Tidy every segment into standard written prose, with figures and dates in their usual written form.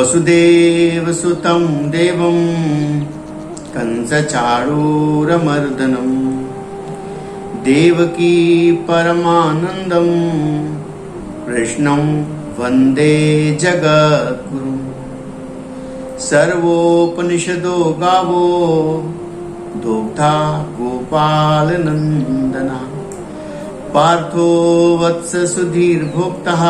वसुदेवसुतं देवं कंसचारूरमर्दनं देवकी परमानन्दं कृष्णं वन्दे जगद्गुरुं। सर्वोपनिषदो गावो दुग्धा गोपालनन्दना पार्थो वत्स सुधीर्भोक्तः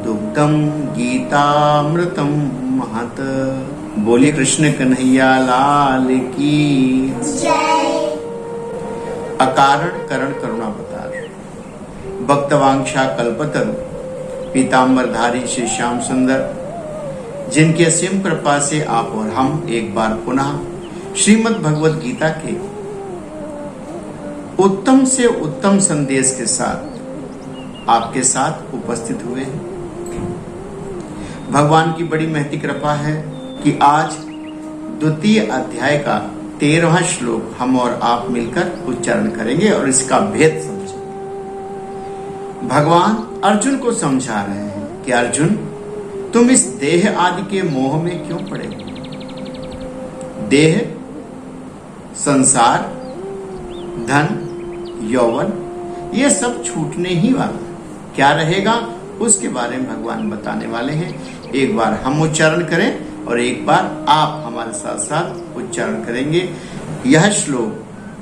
दुग्धम गीतामृतम महत। बोलिए कृष्ण कन्हैया लाल की जय। अकारण करण करुणावतार भक्तवांक्षा कल्पतरु पीताम्बरधारी श्री श्याम सुंदर, जिनकी असीम कृपा से आप और हम एक बार पुनः श्रीमद् भगवत गीता के उत्तम से उत्तम संदेश के साथ आपके साथ उपस्थित हुए हैं। भगवान की बड़ी महती कृपा है कि आज द्वितीय अध्याय का 13वां श्लोक हम और आप मिलकर उच्चारण करेंगे और इसका भेद समझेंगे। भगवान अर्जुन को समझा रहे हैं कि अर्जुन, तुम इस देह आदि के मोह में क्यों पड़े? देह, संसार, धन, यौवन, ये सब छूटने ही वाला। क्या रहेगा उसके बारे में भगवान बताने वाले हैं। एक बार हम उच्चारण करें और एक बार आप हमारे साथ साथ उच्चारण करेंगे। यह श्लोक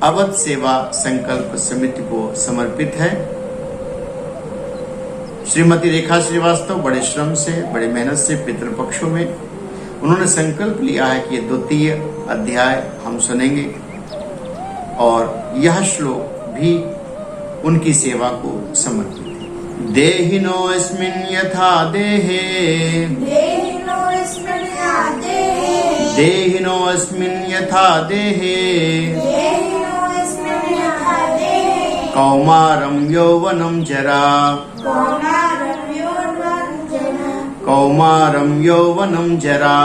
अवध सेवा संकल्प समिति को समर्पित है। श्रीमती रेखा श्रीवास्तव बड़े श्रम से, बड़े मेहनत से पितृपक्षों में उन्होंने संकल्प लिया है कि द्वितीय अध्याय हम सुनेंगे और यह श्लोक भी उनकी सेवा को समर्पित है। देहिनोऽस्मिन् यथा देहे, देहिनोऽस्मिन् यथा देहे, कौमारं यौवनं जरा, कौमारं यौवनं जरा,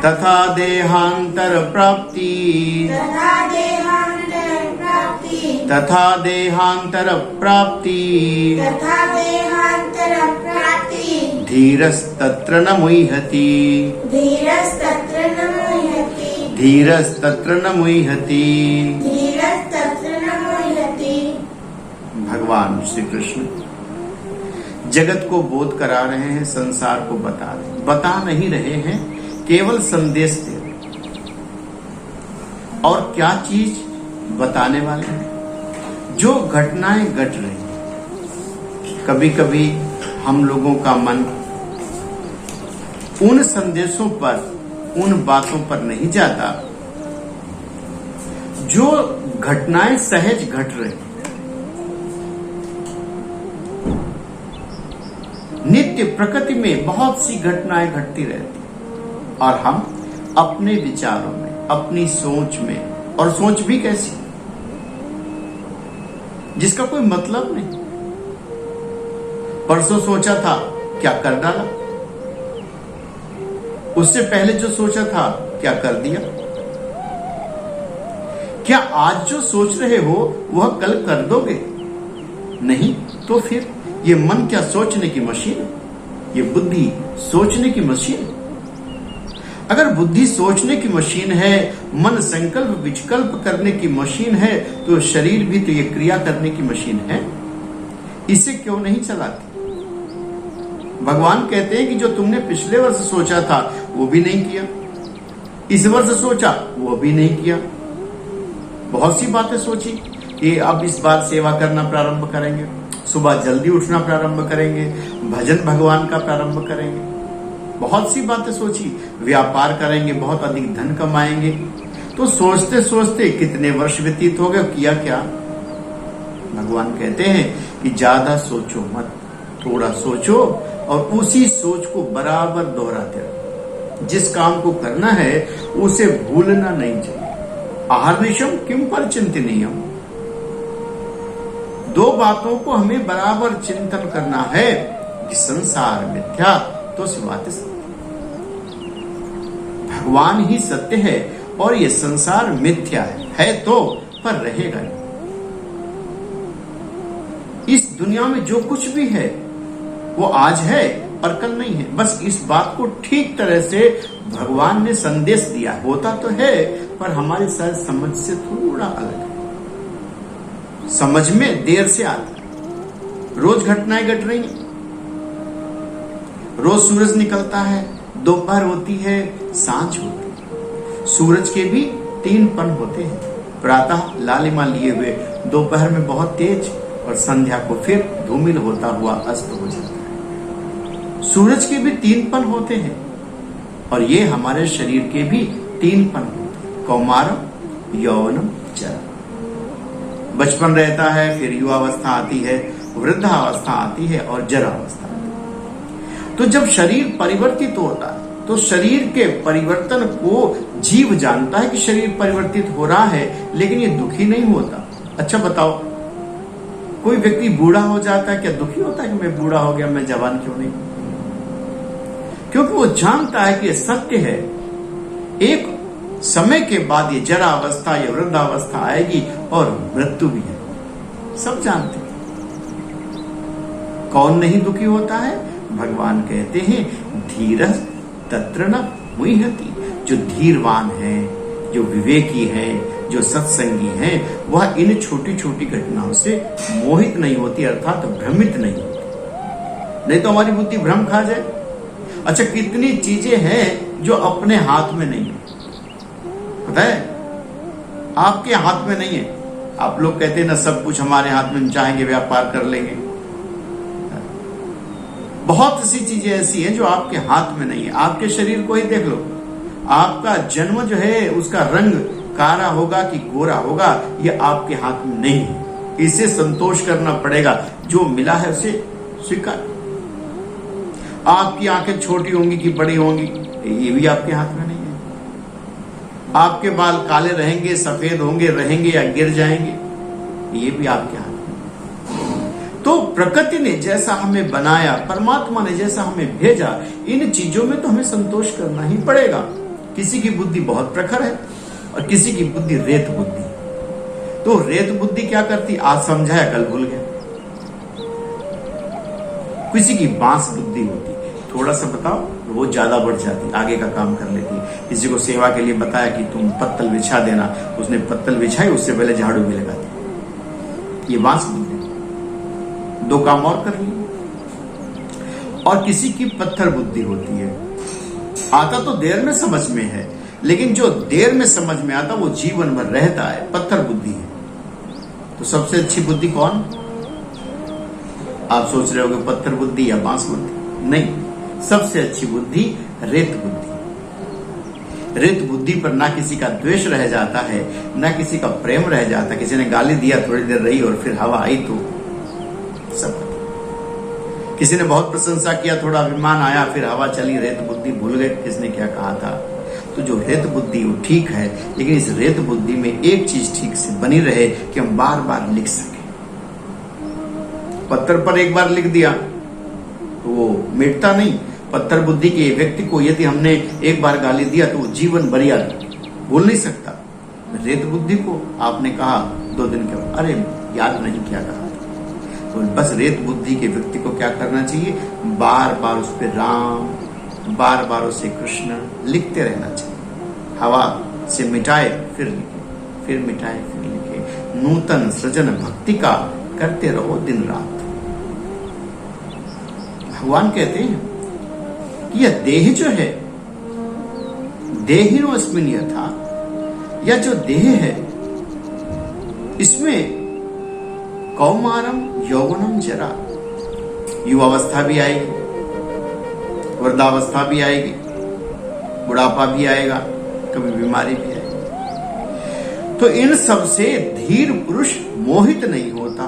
तथा देहांतर प्राप्ति, तथा देहांतर प्राप्ति, धीरस्तत्र न मुह्यति, धीरस्तत्र न मुह्यति। भगवान श्री कृष्ण जगत को बोध करा रहे हैं, संसार को बता नहीं रहे हैं, केवल संदेश दे रहे। और क्या चीज बताने वाले हैं? जो घटनाएं घट रही, कभी कभी हम लोगों का मन उन संदेशों पर, उन बातों पर नहीं जाता जो घटनाएं सहज घट रही। नित्य प्रकृति में बहुत सी घटनाएं घटती रहती और हम अपने विचारों में, अपनी सोच में, और सोच भी कैसी जिसका कोई मतलब नहीं। परसों सोचा था, क्या कर डाला। उससे पहले जो सोचा था, क्या कर दिया। क्या आज जो सोच रहे हो वह कल कर दोगे? नहीं तो फिर ये मन क्या सोचने की मशीन है? ये बुद्धि सोचने की मशीन है। अगर बुद्धि सोचने की मशीन है, मन संकल्प विकल्प करने की मशीन है, तो शरीर भी तो ये क्रिया करने की मशीन है। इसे क्यों नहीं चलाती? भगवान कहते हैं कि जो तुमने पिछले वर्ष सोचा था वो भी नहीं किया, इस वर्ष सोचा वो भी नहीं किया। बहुत सी बातें सोची कि अब इस बार सेवा करना प्रारंभ करेंगे, सुबह जल्दी उठना प्रारंभ करेंगे, भजन भगवान का प्रारंभ करेंगे। बहुत सी बातें सोची, व्यापार करेंगे, बहुत अधिक धन कमाएंगे। तो सोचते सोचते कितने वर्ष व्यतीत हो गए, किया क्या? भगवान कहते हैं कि ज्यादा सोचो मत, थोड़ा सोचो और उसी सोच को बराबर दोहराते रहो। जिस काम को करना है उसे भूलना नहीं चाहिए। आहर्निशम किम पर चिंतनीयम, दो बातों को हमें बराबर चिंतन करना है कि संसार मिथ्या तो सिवाते सत्य। भगवान ही सत्य है और ये संसार मिथ्या है तो पर रहेगा नहीं। इस दुनिया में जो कुछ भी है वो आज है और कल नहीं है। बस इस बात को ठीक तरह से भगवान ने संदेश दिया, होता तो है पर हमारी शायद समझ से थोड़ा अलग है, समझ में देर से आता है। रोज घटनाएं घट रही हैं, रोज सूरज निकलता है, दोपहर होती है, सांझ होती है। सूरज के भी 3 पन होते हैं, प्रातः लालिमा लिए हुए, दोपहर में बहुत तेज और संध्या को फिर धूमिल होता हुआ अस्त हो जाता है। सूरज के भी 3 पन होते हैं और ये हमारे शरीर के भी 3 पन होते हैं, कौमारम, यौवनम, जरा। बचपन रहता है, फिर युवावस्था आती है, वृद्धावस्था आती है और जरावस्था आती है। तो जब शरीर परिवर्तित होता है तो शरीर के परिवर्तन को जीव जानता है कि शरीर परिवर्तित हो रहा है, लेकिन ये दुखी नहीं होता। अच्छा बताओ, कोई व्यक्ति बूढ़ा हो जाता है, क्या दुखी होता है कि मैं बूढ़ा हो गया, मैं जवान क्यों नहीं? क्योंकि वो जानता है कि ये सत्य है, एक समय के बाद ये जरा अवस्था या वृद्धावस्था आएगी और मृत्यु भी है, सब जानते हैं। कौन नहीं दुखी होता है? भगवान कहते हैं धीरज तत्र न मुह्यति। जो धीरवान है, जो विवेकी है, जो सत्संगी है, वह इन छोटी छोटी घटनाओं से मोहित नहीं होती, अर्थात भ्रमित नहीं होती। नहीं तो हमारी बुद्धि भ्रम खा जाए। अच्छा, कितनी चीजें हैं जो अपने हाथ में नहीं है, पता है? आपके हाथ में नहीं है। आप लोग कहते हैं ना, सब कुछ हमारे हाथ में, चाहेंगे व्यापार कर लेंगे। बहुत सी चीजें ऐसी हैं जो आपके हाथ में नहीं है। आपके शरीर को ही देख लो, आपका जन्म जो है उसका रंग काला होगा कि गोरा होगा, ये आपके हाथ में नहीं है। इसे संतोष करना पड़ेगा, जो मिला है उसे स्वीकार। आपकी आंखें छोटी होंगी कि बड़ी होंगी, ये भी आपके हाथ में नहीं है। आपके बाल काले रहेंगे, सफेद होंगे, रहेंगे या गिर जाएंगे, ये भी आपके हाथ में। तो प्रकृति ने जैसा हमें बनाया, परमात्मा ने जैसा हमें भेजा, इन चीजों में तो हमें संतोष करना ही पड़ेगा। किसी की बुद्धि बहुत प्रखर है और किसी की बुद्धि रेत बुद्धि। तो रेत बुद्धि क्या करती? आज समझाया, कल भूल गया। किसी की बांस बुद्धि होती, थोड़ा सा बताओ वो ज्यादा बढ़ जाती, आगे का काम कर लेती। किसी को सेवा के लिए बताया कि तुम पत्तल बिछा देना, उसने पत्तल बिछाई, उससे पहले झाड़ू भी लगा दी। ये बांस बुद्धि, 2 काम और कर लिए। और किसी की पत्थर बुद्धि होती है, आता तो देर में समझ में है, लेकिन जो देर में समझ में आता वो जीवन भर रहता है, पत्थर बुद्धि है। तो सबसे अच्छी बुद्धि कौन? आप सोच रहे होगे पत्थर बुद्धि या बांस बुद्धि? नहीं, सबसे अच्छी बुद्धि रेत बुद्धि। रेत बुद्धि पर ना किसी का द्वेष रह जाता है, ना किसी का प्रेम रह जाता। किसी ने गाली दिया, थोड़ी देर रही और फिर हवा आई तो सब। किसी ने बहुत प्रशंसा किया, थोड़ा अभिमान आया, फिर हवा चली, रेत बुद्धि भूल गए किसने क्या कहा था। तो जो रेत बुद्धि वो ठीक है, लेकिन इस रेत बुद्धि में एक चीज ठीक से बनी रहे कि हम बार बार लिख सके। पत्थर पर एक बार लिख दिया तो वो मिटता नहीं। पत्थर बुद्धि के व्यक्ति को यदि हमने एक बार गाली दिया तो वो जीवन भर याद भूल नहीं सकता। रेत बुद्धि को आपने कहा 2 दिन के बाद, अरे याद नहीं क्या कहा। तो बस रेत बुद्धि के व्यक्ति को क्या करना चाहिए? बार बार उस पर राम, बार बार उसे कृष्ण लिखते रहना चाहिए। हवा से मिटाए फिर लिखे, फिर मिटाए फिर लिखे। नूतन सृजन भक्ति का करते रहो दिन रात। भगवान कहते हैं कि यह देह जो है, देहिनो अस्मिन् यथा, यह जो देह है इसमें कौमारम यौवनम जरा, युवावस्था भी आएगी, वृद्धावस्था भी आएगी, बुढ़ापा भी आएगा, कभी बीमारी भी आएगी। तो इन सब से धीर पुरुष मोहित नहीं होता,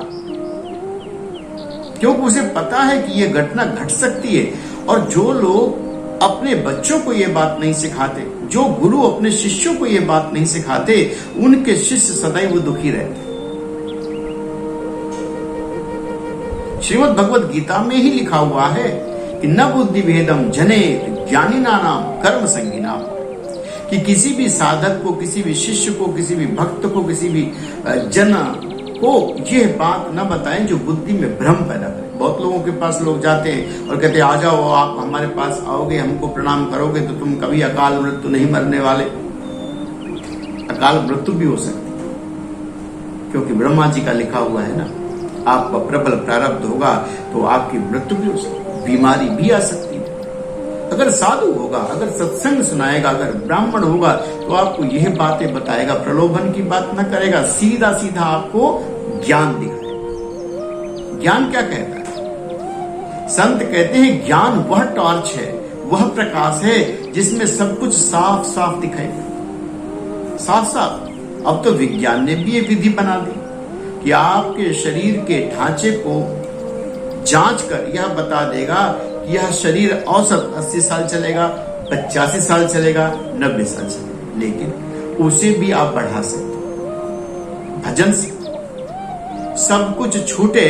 क्योंकि उसे पता है कि यह घटना घट सकती है। और जो लोग अपने बच्चों को यह बात नहीं सिखाते, जो गुरु अपने शिष्यों को यह बात नहीं सिखाते, उनके शिष्य सदैव दुखी रहते। श्रीमद् भगवद गीता में ही लिखा हुआ है कि न बुद्धि भेदम जने ज्ञानी नाम कर्म संगीनाम, कि किसी भी साधक को, किसी भी शिष्य को, किसी भी भक्त को, किसी भी जन को यह बात न बताएं जो बुद्धि में भ्रम पैदा करे। बहुत लोगों के पास लोग जाते हैं और कहते हैं आ जाओ, आप हमारे पास आओगे, हमको प्रणाम करोगे तो तुम कभी अकाल मृत्यु नहीं मरने वाले। अकाल मृत्यु भी हो सकती है, क्योंकि ब्रह्मा जी का लिखा हुआ है ना, आपका प्रबल प्रारब्ध होगा तो आपकी मृत्यु भी हो सकती है, बीमारी भी आ सकती है। अगर साधु होगा, अगर सत्संग सुनाएगा, अगर ब्राह्मण होगा तो आपको यह बातें बताएगा, प्रलोभन की बात ना करेगा, सीधा सीधा आपको ज्ञान दिखाएगा। ज्ञान क्या कहता है? संत कहते हैं ज्ञान वह टॉर्च है, वह प्रकाश है जिसमें सब कुछ साफ साफ दिखाई दे, साफ साफ। अब तो विज्ञान ने भी ये विधि बना दी कि आपके शरीर के ढांचे को जांच कर यह बता देगा कि यह शरीर औसत 80 साल चलेगा, 85 साल चलेगा, 90 साल चलेगा, लेकिन उसे भी आप बढ़ा सकते भजन से। सब कुछ छूटे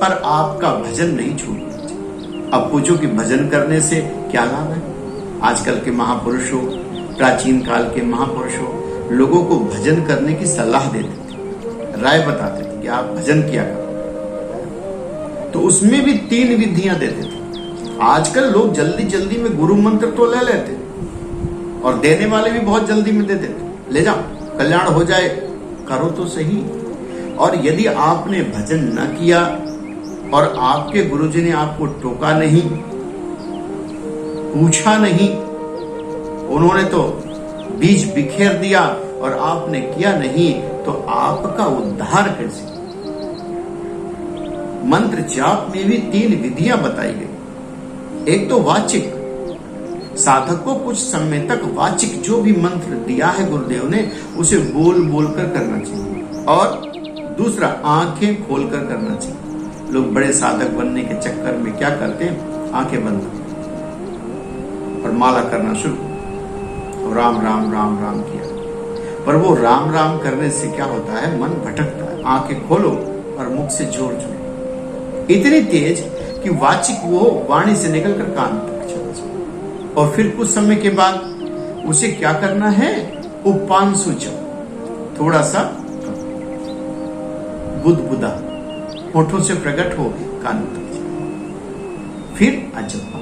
पर आपका भजन नहीं छूटना। अब पूछो कि भजन करने से क्या लाभ है? आजकल के महापुरुषों, प्राचीन काल के महापुरुषों लोगों को भजन करने की सलाह देते थे, राय बताते थे कि आप भजन किया करो, तो उसमें भी 3 विधियां देते थे। आजकल लोग जल्दी जल्दी में गुरु मंत्र तो ले लेते और देने वाले भी बहुत जल्दी में दे देते, ले जाओ कल्याण हो जाए, करो तो सही। और यदि आपने भजन न किया और आपके गुरुजी ने आपको टोका नहीं, पूछा नहीं, उन्होंने तो बीज बिखेर दिया और आपने किया नहीं, तो आपका उद्धार कैसे? मंत्र जाप में भी 3 विधियां बताई गई। एक तो वाचिक, साधक को कुछ समय तक वाचिक जो भी मंत्र दिया है गुरुदेव ने उसे बोल बोल कर करना चाहिए, और दूसरा आंखें खोलकर करना चाहिए। लोग बड़े साधक बनने के चक्कर में क्या करते हैं, आंखें बंद और माला करना शुरू, और राम राम राम राम किया, पर वो राम राम करने से क्या होता है, मन भटकता है। आंखें खोलो और मुख से जोर जोड़, इतनी तेज कि वाचिक वो वाणी से निकलकर कान तक चला जाए। और फिर कुछ समय के बाद उसे क्या करना है, उपांशु जप, थोड़ा सा बुदबुदा होठों से प्रकट हो कान तक जाए, फिर अजपा,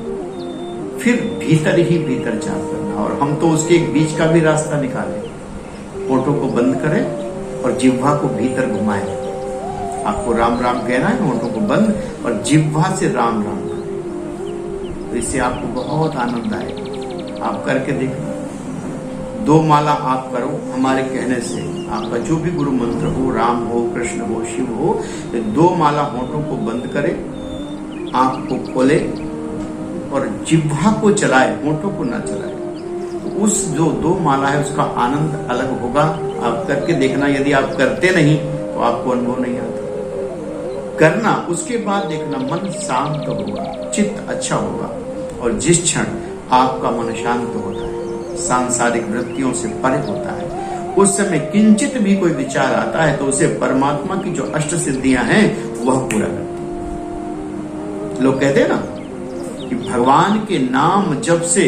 फिर भीतर ही भीतर जाप करना। और हम तो उसके एक बीच का भी रास्ता निकाले, होठों को बंद करें और जिह्वा को भीतर घुमाएं। आपको राम राम कहना है, होठों को बंद और जिह्वा से राम राम करें, तो इससे आपको बहुत आनंद आएगा। आप करके देखना। 2 माला आप करो हमारे कहने से, आपका जो भी गुरु मंत्र हो, राम हो, कृष्ण हो, शिव हो, 2 माला होठों को बंद करें, आंख को खोले और जिह्वा को चलाए, होठों को ना चलाए। उस जो 2 माला है उसका आनंद अलग होगा। आप करके देखना। यदि आप करते नहीं तो आपको अनुभव नहीं आता। करना, उसके बाद देखना मन शांत होगा, चित्त अच्छा होगा, और जिस क्षण आपका मन शांत होता है, सांसारिक वृत्तियों से परे होता है, उस समय किंचित भी कोई विचार आता है तो उसे परमात्मा की जो अष्ट सिद्धियां हैं वह पूरा करती है। लोग कहते हैं ना कि भगवान के नाम जप से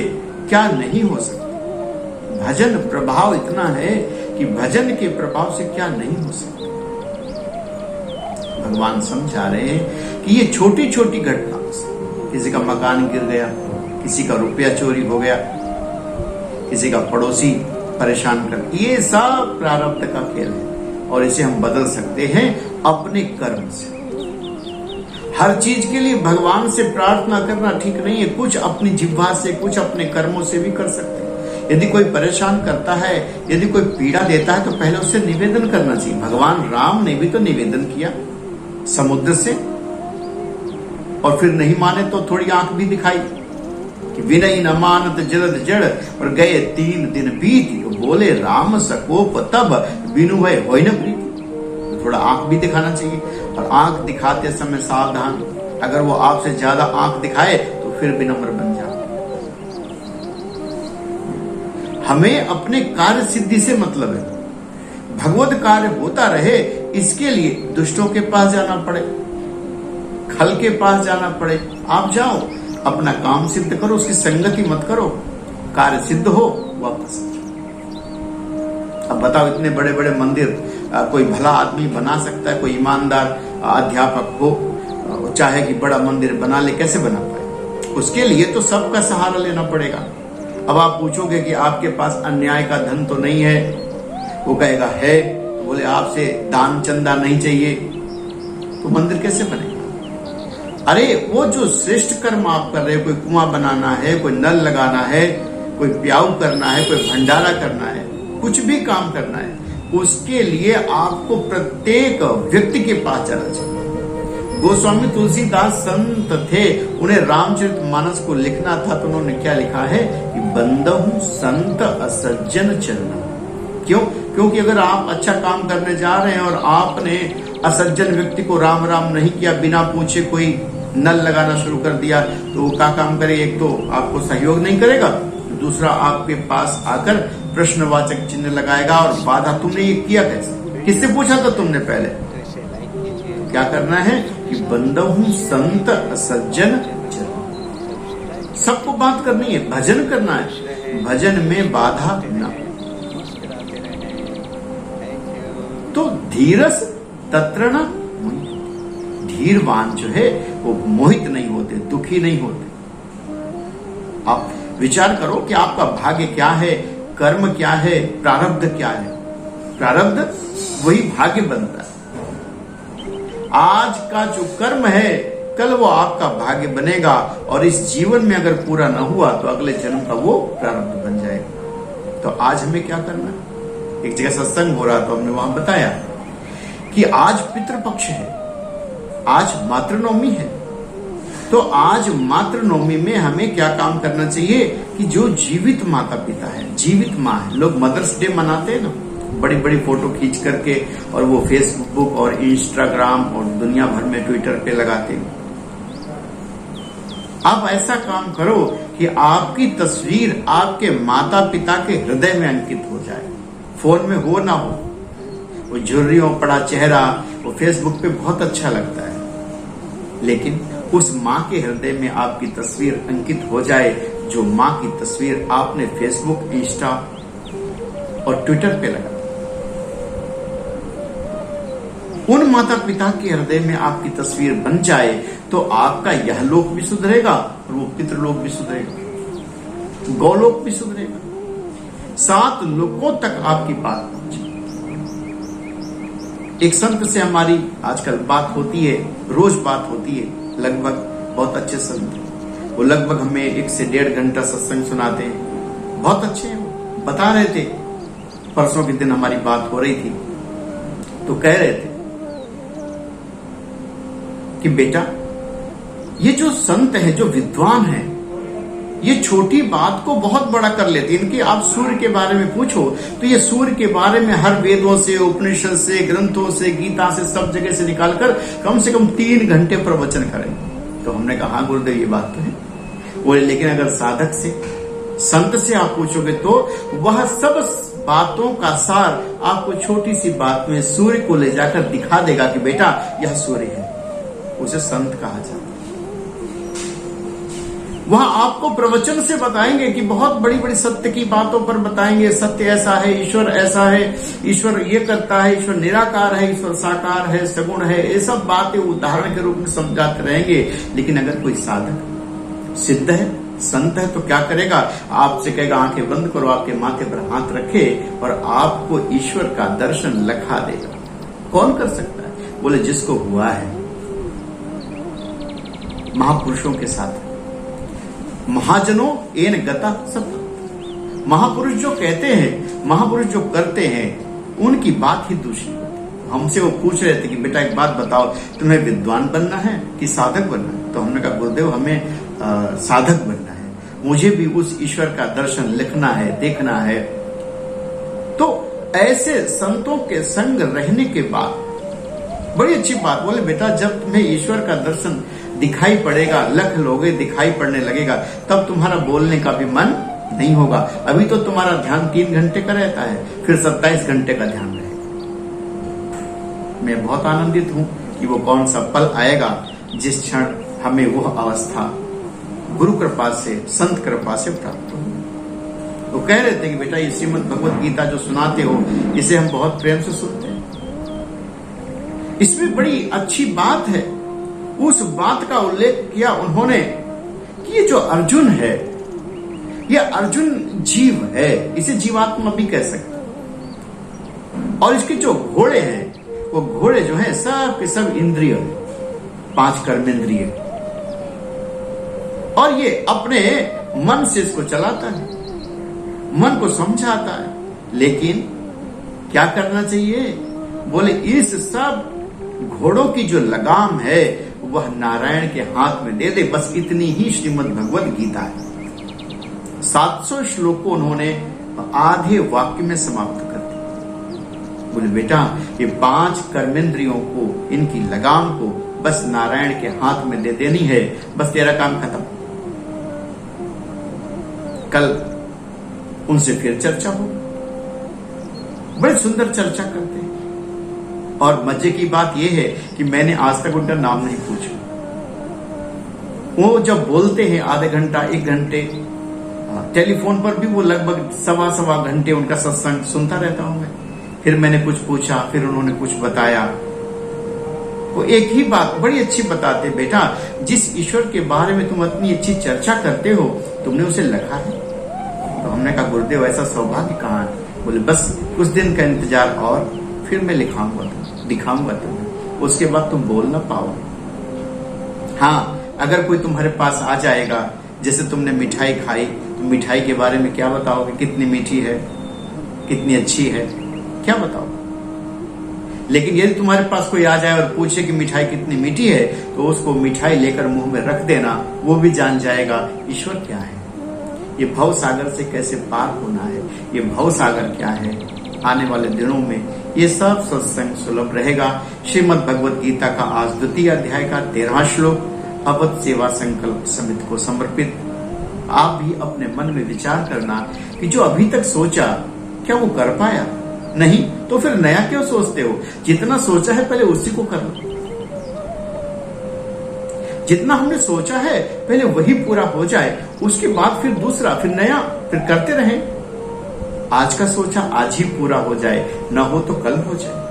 क्या नहीं हो सकता। भजन प्रभाव इतना है कि भजन के प्रभाव से क्या नहीं हो सकता। भगवान समझा रहे हैं कि ये छोटी छोटी घटना, किसी का मकान गिर गया, किसी का रुपया चोरी हो गया, किसी का पड़ोसी परेशान कर, ये सब प्रारब्ध का खेल है और इसे हम बदल सकते हैं अपने कर्म से। हर चीज के लिए भगवान से प्रार्थना करना ठीक नहीं है। कुछ अपनी जिह्वा से, कुछ अपने कर्मों से भी कर सकते हैं। यदि कोई परेशान करता है, यदि कोई पीड़ा देता है तो पहले उससे निवेदन करना चाहिए। भगवान राम ने भी तो निवेदन किया समुद्र से, और फिर नहीं माने तो थोड़ी आंख भी दिखाई कि विनय न मानत जलद जड़, और गए 3 दिन बीती, बोले राम सकोप तब बिनु भय होय न प्रीति। थोड़ा आंख भी दिखाना चाहिए, और आंख दिखाते समय सावधान, अगर वो आपसे ज्यादा आंख दिखाए तो फिर विनम्र बन जाओ। हमें अपने कार्य सिद्धि से मतलब है, भगवत कार्य होता रहे, इसके लिए दुष्टों के पास जाना पड़े, खल के पास जाना पड़े, आप जाओ अपना काम सिद्ध करो, उसकी संगति मत करो, कार्य सिद्ध हो वापस। अब बताओ, इतने बड़े बड़े मंदिर कोई भला आदमी बना सकता है, कोई ईमानदार अध्यापक हो चाहे कि बड़ा मंदिर बना ले, कैसे बना पाए? उसके लिए तो सबका सहारा लेना पड़ेगा। अब आप पूछोगे कि आपके पास अन्याय का धन तो नहीं है, वो कहेगा है, तो बोले आपसे दान चंदा नहीं चाहिए, तो मंदिर कैसे बनेगा? अरे वो जो श्रेष्ठ कर्म आप कर रहे हो, कोई कुआं बनाना है, कोई नल लगाना है, कोई प्याऊ करना है, कोई भंडारा करना है, कुछ भी काम करना है, उसके लिए आपको प्रत्येक व्यक्ति के पास जाना चाहिए। गोस्वामी तुलसीदास संत थे, उन्हें रामचरितमानस को लिखना था, तो उन्होंने क्या लिखा है कि बंदहु संत असज्जन चलना। क्यों? क्योंकि अगर आप अच्छा काम करने जा रहे हैं और आपने असज्जन व्यक्ति को राम राम नहीं किया, बिना पूछे कोई नल लगाना शुरू कर दिया, तो वो क्या काम करे? एक तो आपको सहयोग नहीं करेगा, दूसरा आपके पास आकर प्रश्नवाचक चिन्ह लगाएगा और बाधा, तुमने ये किया कैसे, किससे पूछा था तुमने पहले? तो क्या करना है कि बंदहु संत असज्जन चल। सबको बात करनी है, भजन करना है, भजन में बाधा ना। तो धीरस तत्र न धीरवान जो है वो मोहित नहीं होते, दुखी नहीं होते। आप विचार करो कि आपका भाग्य क्या है, कर्म क्या है, प्रारब्ध क्या है। प्रारब्ध वही भाग्य बनता है। आज का जो कर्म है कल वो आपका भाग्य बनेगा, और इस जीवन में अगर पूरा न हुआ तो अगले जन्म का वो प्रारब्ध बन जाएगा। तो आज हमें क्या करना है? एक जगह सत्संग हो रहा तो हमने वहां बताया कि आज पितृपक्ष है, आज मातृनवमी है। तो आज मातृनवमी में हमें क्या काम करना चाहिए कि जो जीवित माता पिता है, जीवित माँ है, लोग मदर्स डे मनाते हैं ना, बड़ी बड़ी फोटो खींच करके, और वो फेसबुक और इंस्टाग्राम और दुनिया भर में ट्विटर पे लगाते हैं। आप ऐसा काम करो कि आपकी तस्वीर आपके माता पिता के हृदय में अंकित हो जाए, फोन में हो ना हो। वो झुर्रियों पड़ा चेहरा वो फेसबुक पे बहुत अच्छा लगता है, लेकिन उस माँ के हृदय में आपकी तस्वीर अंकित हो जाए, जो माँ की तस्वीर आपने फेसबुक, इंस्टा और ट्विटर पे लगा। उन माता पिता के हृदय में आपकी तस्वीर बन जाए तो आपका यह लोक भी सुधरेगा और वो पितृलोक भी सुधरेगा, गौलोक भी सुधरेगा, 7 लोकों तक आपकी बात पहुंचे। एक संत से हमारी आजकल बात होती है, रोज बात होती है, लगभग बहुत अच्छे संत हैं। वो लगभग हमें 1 से 1.5 घंटा सत्संग सुनाते हैं, बहुत अच्छे हैं। वो बता रहे थे, परसों के दिन हमारी बात हो रही थी, तो कह रहे थे कि बेटा ये जो संत है, जो विद्वान है, ये छोटी बात को बहुत बड़ा कर लेते हैं। इनकी आप सूर्य के बारे में पूछो तो ये सूर्य के बारे में हर वेदों से, उपनिषद से, ग्रंथों से, गीता से, सब जगह से निकालकर कम से कम 3 घंटे प्रवचन करें। तो हमने कहा हाँ गुरुदेव ये बात तो है। बोले लेकिन अगर साधक से, संत से आप पूछोगे तो वह सब बातों का सार आपको छोटी सी बात में सूर्य को ले जाकर दिखा देगा कि बेटा यह सूर्य है। उसे संत कहा जाता है। वहां आपको प्रवचन से बताएंगे कि बहुत बड़ी बड़ी सत्य की बातों पर बताएंगे, सत्य ऐसा है, ईश्वर ऐसा है, ईश्वर ये करता है, ईश्वर निराकार है, ईश्वर साकार है, सगुण है, ये सब बातें उदाहरण के रूप में समझाते रहेंगे। लेकिन अगर कोई साधक सिद्ध है, संत है, तो क्या करेगा? आपसे कहेगा आंखें बंद करो, आपके माथे पर हाथ रखे और आपको ईश्वर का दर्शन लखा देगा। कौन कर सकता है? बोले जिसको हुआ है। महापुरुषों के साथ, महाजनों एन गता सब, महापुरुष जो कहते हैं, महापुरुष जो करते हैं, उनकी बात ही दूसरी होती है। हमसे वो पूछ रहे थे कि बेटा एक बात बताओ, तुम्हें विद्वान बनना है कि साधक बनना है? तो हमने कहा गुरुदेव हमें साधक बनना है, मुझे भी उस ईश्वर का दर्शन लिखना है, देखना है। तो ऐसे संतों के संग रहने के बाद बड़ी अच्छी बात, बोले बेटा जब तुम्हें ईश्वर का दर्शन दिखाई पड़ेगा, लख लोगे, दिखाई पड़ने लगेगा, तब तुम्हारा बोलने का भी मन नहीं होगा। अभी तो तुम्हारा ध्यान 3 घंटे का रहता है, फिर 27 घंटे का ध्यान रहेगा। मैं बहुत आनंदित हूं कि वो कौन सा पल आएगा जिस क्षण हमें वो अवस्था गुरु कृपा से, संत कृपा से प्राप्त हो। वो कह रहे थे कि बेटा ये श्रीमद् भगवत गीता जो सुनाते हो, इसे हम बहुत प्रेम से सुनते हैं। इसमें बड़ी अच्छी बात है उस बात का उल्लेख किया उन्होंने कि ये जो अर्जुन है, ये अर्जुन जीव है, इसे जीवात्मा भी कह सकते। और इसके जो घोड़े हैं, वो घोड़े जो हैं सब के सब इंद्रिय, 5 कर्मेंद्रिय, और ये अपने मन से इसको चलाता है, मन को समझाता है। लेकिन क्या करना चाहिए? बोले इस सब घोड़ों की जो लगाम है वह नारायण के हाथ में दे दे। बस इतनी ही श्रीमद् भगवद गीता है। 700 श्लोक को उन्होंने आधे वाक्य में समाप्त कर दिया। बोले बेटा, ये 5 कर्मेंद्रियों को, इनकी लगाम को बस नारायण के हाथ में दे देनी है, बस तेरा काम खत्म। कल उनसे फिर चर्चा हो, बड़ी सुंदर चर्चा करते हैं। और मजे की बात यह है कि मैंने आज तक उनका नाम नहीं पूछा। वो जब बोलते हैं आधे घंटा 1 घंटे, टेलीफोन पर भी वो लगभग सवा घंटे उनका सत्संग सुनता रहता हूं मैं। फिर मैंने कुछ पूछा, फिर उन्होंने कुछ बताया। वो एक ही बात बड़ी अच्छी बताते, बेटा जिस ईश्वर के बारे में तुम इतनी अच्छी चर्चा करते हो, तुमने उसे लिखा है? तो हमने कहा गुरुदेव ऐसा सौभाग्य कहाँ है? बोले बस कुछ दिन का इंतजार और फिर मैं लिखाऊंगा, दिखाऊंगा तुम्हें, उसके बाद तुम बोल ना पाओ। हाँ, अगर कोई तुम्हारे पास आ जाएगा, जैसे तुमने मिठाई खाई, तो मिठाई के बारे में क्या बताओगे? कितनी मीठी है, कितनी अच्छी है, क्या बताओगे? लेकिन यदि तुम्हारे पास कोई आ जाए और पूछे कि मिठाई कितनी मीठी है, तो उसको मिठाई लेकर मुंह में रख देना, वो भी जान जाएगा ईश्वर क्या है, ये भव सागर से कैसे पार होना है, ये भव सागर क्या है। आने वाले दिनों में ये सब सत्संग सुलभ रहेगा। श्रीमद् भगवद गीता का आज 2 अध्याय का 13वां श्लोक अवध सेवा संकल्प समिति को समर्पित। आप भी अपने मन में विचार करना कि जो अभी तक सोचा, क्या वो कर पाया? नहीं तो फिर नया क्यों सोचते हो? जितना सोचा है पहले उसी को कर लो। जितना हमने सोचा है पहले वही पूरा हो जाए, उसके बाद फिर दूसरा, फिर नया, फिर करते रहें। आज का सोचा आज ही पूरा हो जाए, न हो तो कल हो जाए।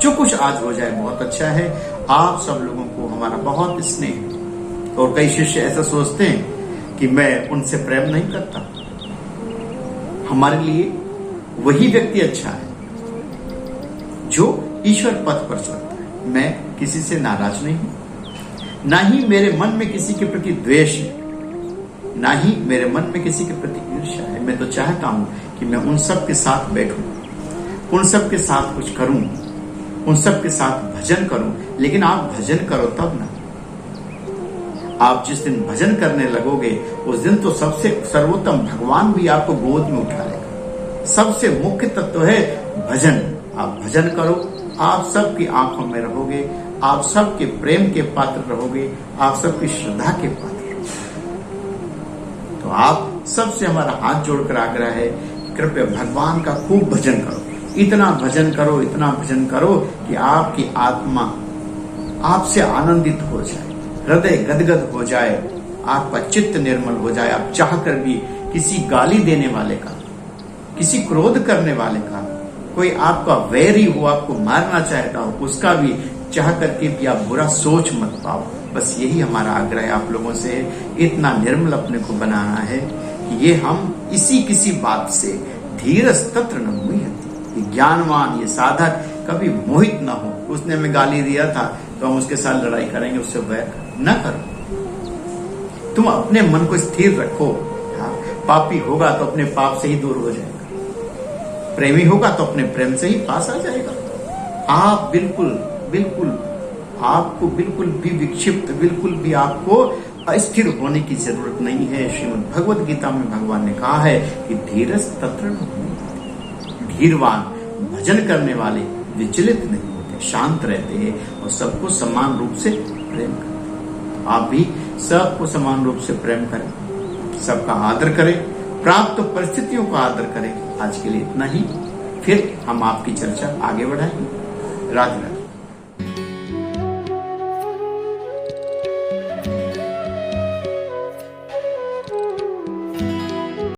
जो कुछ आज हो जाए बहुत अच्छा है। आप सब लोगों को हमारा बहुत स्नेह। और कई शिष्य ऐसा सोचते हैं कि मैं उनसे प्रेम नहीं करता। हमारे लिए वही व्यक्ति अच्छा है जो ईश्वर पथ पर चलता है। मैं किसी से नाराज नहीं हूं, ना ही मेरे मन में किसी के प्रति द्वेष है, ना ही मेरे मन में किसी के प्रति ईर्ष्या है। मैं तो चाहता हूं कि मैं उन सब के साथ बैठूं, उन सब के साथ कुछ करूं, उन सब के साथ भजन करूं। लेकिन आप भजन करो तब ना। आप जिस दिन भजन करने लगोगे, उस दिन तो सबसे सर्वोत्तम भगवान भी आपको गोद में उठा लेगा। सबसे मुख्य तत्व है भजन। आप भजन करो, आप सबकी आंखों में रहोगे, आप सबके प्रेम के पात्र रहोगे, आप सबकी श्रद्धा के पात्र। तो आप सबसे हमारा हाथ जोड़कर आग्रह है, कृपया भगवान का खूब भजन करो। इतना भजन करो, इतना भजन करो कि आपकी आत्मा आपसे आनंदित हो जाए, हृदय गदगद हो जाए, आपका चित्त निर्मल हो जाए। आप चाहकर भी किसी गाली देने वाले का, किसी क्रोध करने वाले का, कोई आपका वैरी हो, आपको मारना चाहता हो, उसका भी चाह करके भी आप बुरा सोच मत पाओ। बस यही हमारा आग्रह है आप लोगों से। इतना निर्मल अपने को बनाना है कि ये हम इसी किसी बात से धीरज तत्र न मुह्यति, ज्ञानवान ये साधक कभी मोहित न हो। उसने हमें गाली दिया था तो हम उसके साथ लड़ाई करेंगे, उससे वैर न करो। तुम अपने मन को स्थिर रखो। पापी होगा तो अपने पाप से ही दूर हो जाएगा, प्रेमी होगा तो अपने प्रेम से ही पास आ जाएगा। आप आपको बिल्कुल भी विक्षिप्त, बिल्कुल भी आपको अस्थिर होने की जरूरत नहीं है। श्रीमद् भगवद गीता में भगवान ने कहा है कि धीरज तत्र न मुह्यति। धीरवान, भजन करने वाले विचलित नहीं होते, शांत रहते हैं और सबको समान रूप से प्रेम करते। आप भी सबको समान रूप से प्रेम करें, सबका आदर करें, प्राप्त परिस्थितियों का आदर करें। आज के लिए इतना ही, फिर हम आपकी चर्चा आगे बढ़ाएंगे। राधे राधे।